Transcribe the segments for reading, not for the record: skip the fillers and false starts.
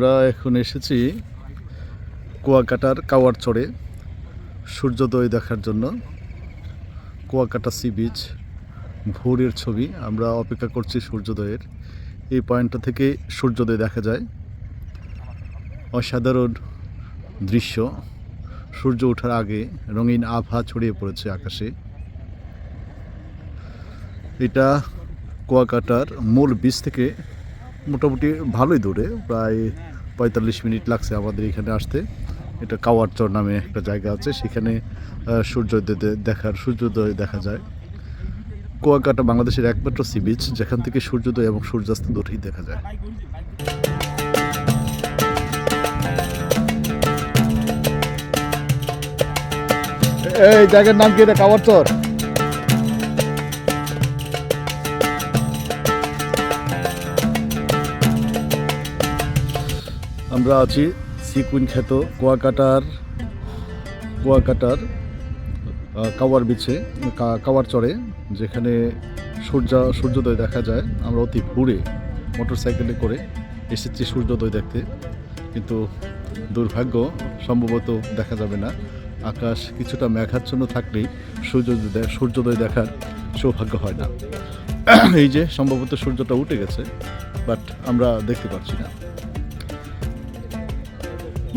আমরা এখন এসেছি কুয়াকাটার কাওয়ারচরে সূর্যোদয় দেখার জন্য। কুয়াকাটা সি বিচ, ভোরের ছবি। আমরা অপেক্ষা করছি সূর্যোদয়ের। এই পয়েন্টটা থেকে সূর্যোদয় দেখা যায়। অসাধারণ দৃশ্য। সূর্য ওঠার আগে রঙিন আভা ছড়িয়ে পড়েছে আকাশে। এটা কুয়াকাটার মূল বিচ থেকে মোটামুটি ভালোই দূরে, প্রায় 45 মিনিট লাগছে আমাদের এখানে আসতে। এটা কাওয়ারচর নামে একটা জায়গা আছে, সেখানে সূর্যোদয় দেখা যায়। কুয়াকাটা বাংলাদেশের একমাত্র সি বিচ যেখান থেকে সূর্যোদয় এবং সূর্যাস্ত দুটোই দেখা যায়। এই জায়গার নাম কি? এটা কাওয়ারচর। আমরা আছি সিকুইন খ্যাত কুয়াকাটার কাওয়ার বিচে, কাওয়ারচরে, যেখানে সূর্যোদয় দেখা যায়। আমরা অতি ভোরে মোটরসাইকেলে করে এসেছি সূর্যোদয় দেখতে, কিন্তু দুর্ভাগ্য সম্ভবত দেখা যাবে না। আকাশ কিছুটা মেঘাচ্ছন্ন থাকলেই সূর্যোদয় দেখার সৌভাগ্য হয় না। এই যে সম্ভবত সূর্যটা উঠে গেছে, বাট আমরা দেখতে পাচ্ছি না।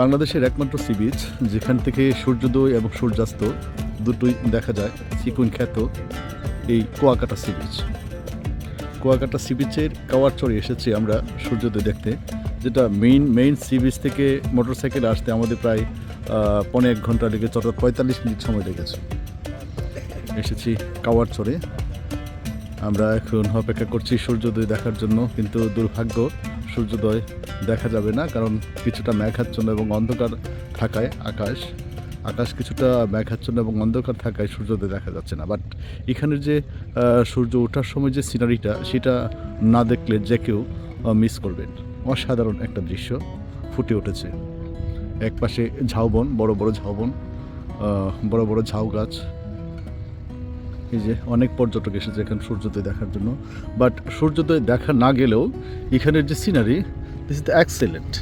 বাংলাদেশের একমাত্র সি বিচ যেখান থেকে সূর্যোদয় এবং সূর্যাস্ত দুটোই দেখা যায়, সিকুইন খ্যাত এই Kuakata sea beach. Kuakata sea বিচের কাওয়ারচরে এসেছি আমরা সূর্যোদয় দেখতে, যেটা মেইন সি বিচ থেকে মোটরসাইকেলে আসতে আমাদের প্রায় 1.5 ঘন্টা লেগেছে, অর্থাৎ 45 মিনিট সময় লেগেছে। এসেছি কাওয়ারচরে। আমরা এখন অপেক্ষা করছি সূর্যোদয় দেখার জন্য, কিন্তু দুর্ভাগ্য সূর্যোদয় দেখা যাবে না, কারণ কিছুটা মেঘাচ্ছন্ন এবং অন্ধকার থাকায় আকাশ কিছুটা মেঘাচ্ছন্ন এবং অন্ধকার থাকায় সূর্যোদয় দেখা যাচ্ছে না। বাট এখানের যে সূর্য ওঠার সময় যে সিনারিটা, সেটা না দেখলে যে কেউ মিস করবেন। অসাধারণ একটা দৃশ্য ফুটে উঠেছে। একপাশে ঝাউবন, বড় বড় ঝাউবন, বড় বড় ঝাউ গাছ। এই যে অনেক পর্যটক এসেছে এখানে সূর্যোদয় দেখার জন্য। বাট সূর্যোদয় দেখা না গেলেও এখানের যে সিনারি, দিস ইজ এক্সেলেন্ট।